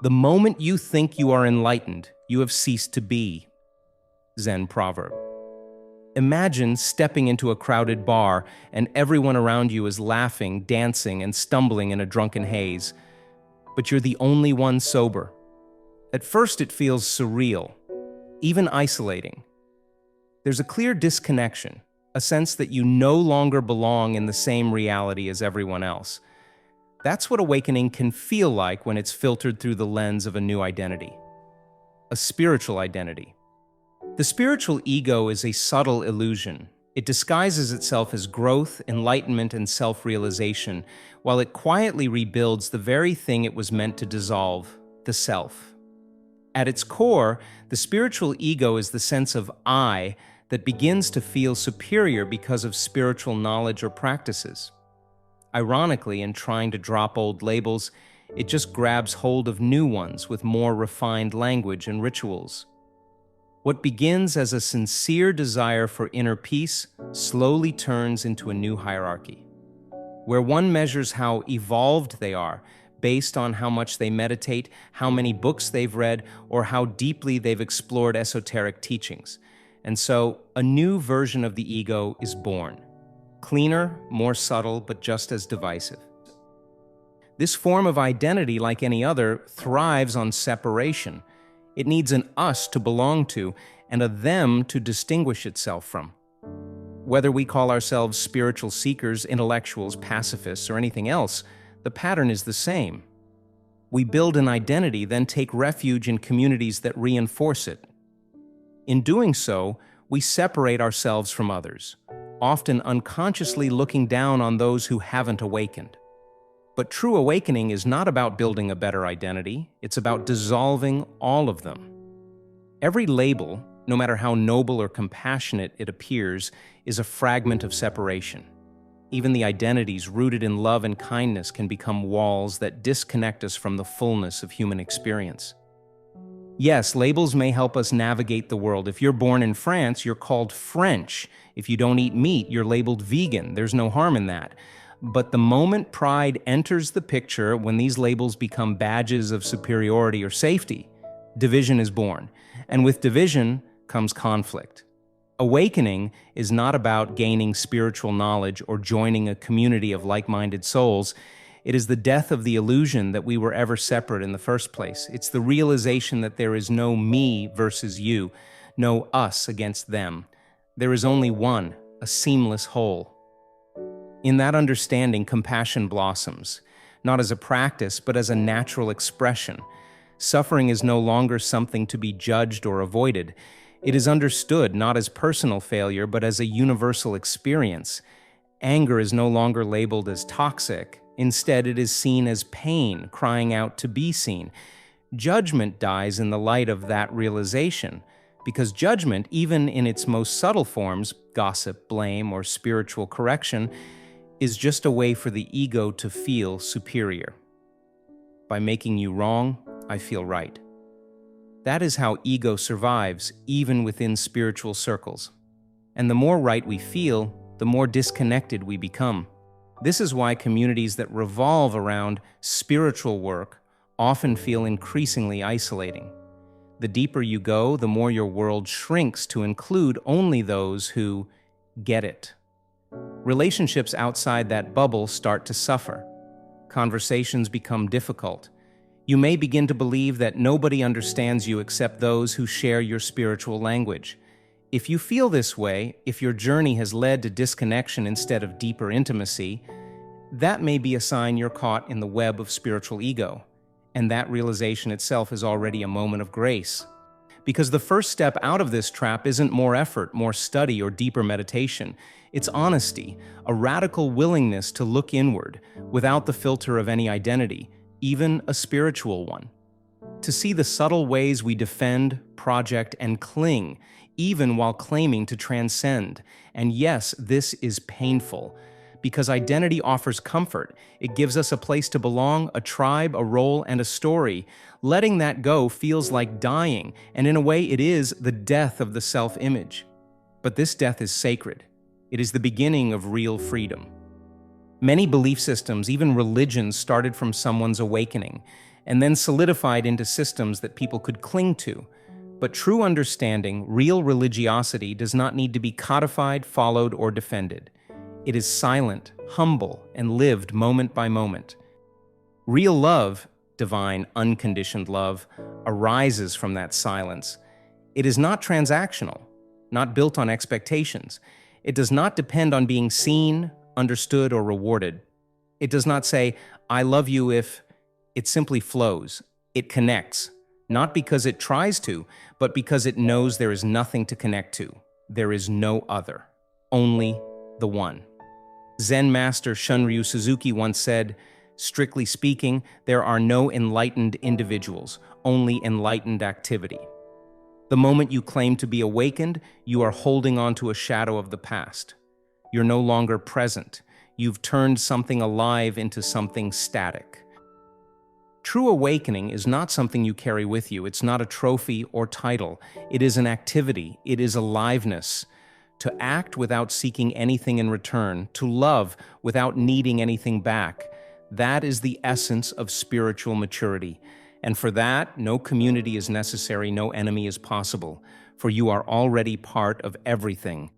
The moment you think you are enlightened, you have ceased to be. Zen proverb. Imagine stepping into a crowded bar and everyone around you is laughing, dancing, and stumbling in a drunken haze, but you're the only one sober. At first, it feels surreal, even isolating. There's a clear disconnection, a sense that you no longer belong in the same reality as everyone else. That's what awakening can feel like when it's filtered through the lens of a new identity, a spiritual identity. The spiritual ego is a subtle illusion. It disguises itself as growth, enlightenment, and self-realization, while it quietly rebuilds the very thing it was meant to dissolve, the self. At its core, the spiritual ego is the sense of I that begins to feel superior because of spiritual knowledge or practices. Ironically, in trying to drop old labels, it just grabs hold of new ones with more refined language and rituals. What begins as a sincere desire for inner peace slowly turns into a new hierarchy, where one measures how evolved they are based on how much they meditate, how many books they've read, or how deeply they've explored esoteric teachings. And so, a new version of the ego is born. Cleaner, more subtle, but just as divisive. This form of identity, like any other, thrives on separation. It needs an us to belong to and a them to distinguish itself from. Whether we call ourselves spiritual seekers, intellectuals, pacifists, or anything else, the pattern is the same. We build an identity, then take refuge in communities that reinforce it. In doing so, we separate ourselves from others, often unconsciously looking down on those who haven't awakened. But true awakening is not about building a better identity, it's about dissolving all of them. Every label, no matter how noble or compassionate it appears, is a fragment of separation. Even the identities rooted in love and kindness can become walls that disconnect us from the fullness of human experience. Yes, labels may help us navigate the world. If you're born in France, you're called French. If you don't eat meat, you're labeled vegan. There's no harm in that. But the moment pride enters the picture, when these labels become badges of superiority or safety, division is born. And with division comes conflict. Awakening is not about gaining spiritual knowledge or joining a community of like-minded souls. It is the death of the illusion that we were ever separate in the first place. It's the realization that there is no me versus you, no us against them. There is only one, a seamless whole. In that understanding, compassion blossoms, not as a practice, but as a natural expression. Suffering is no longer something to be judged or avoided. It is understood not as personal failure, but as a universal experience. Anger is no longer labeled as toxic. Instead, it is seen as pain, crying out to be seen. Judgment dies in the light of that realization, because judgment, even in its most subtle forms, gossip, blame, or spiritual correction, is just a way for the ego to feel superior. By making you wrong, I feel right. That is how ego survives, even within spiritual circles. And the more right we feel, the more disconnected we become. This is why communities that revolve around spiritual work often feel increasingly isolating. The deeper you go, the more your world shrinks to include only those who get it. Relationships outside that bubble start to suffer. Conversations become difficult. You may begin to believe that nobody understands you except those who share your spiritual language. If you feel this way, if your journey has led to disconnection instead of deeper intimacy, that may be a sign you're caught in the web of spiritual ego. And that realization itself is already a moment of grace. Because the first step out of this trap isn't more effort, more study, or deeper meditation. It's honesty, a radical willingness to look inward, without the filter of any identity, even a spiritual one. To see the subtle ways we defend, project, and cling, even while claiming to transcend. And yes, this is painful. Because identity offers comfort. It gives us a place to belong, a tribe, a role, and a story. Letting that go feels like dying, and in a way it is the death of the self-image. But this death is sacred. It is the beginning of real freedom. Many belief systems, even religions, started from someone's awakening. and then solidified into systems that people could cling to. But true understanding, real religiosity, does not need to be codified, followed, or defended. It is silent, humble, and lived moment by moment. Real love, divine, unconditioned love, arises from that silence. It is not transactional, not built on expectations. It does not depend on being seen, understood, or rewarded. It does not say, "I love you if..." It simply flows. It connects, not because it tries to, but because it knows there is nothing to connect to. There is no other, only the one. Zen master Shunryu Suzuki once said, "Strictly speaking, there are no enlightened individuals, only enlightened activity." The moment you claim to be awakened, you are holding on to a shadow of the past. You're no longer present. You've turned something alive into something static. True awakening is not something you carry with you. It's not a trophy or title. It is an activity. It is aliveness. To act without seeking anything in return, to love without needing anything back. That is the essence of spiritual maturity. And for that, no community is necessary, no enemy is possible, for you are already part of everything.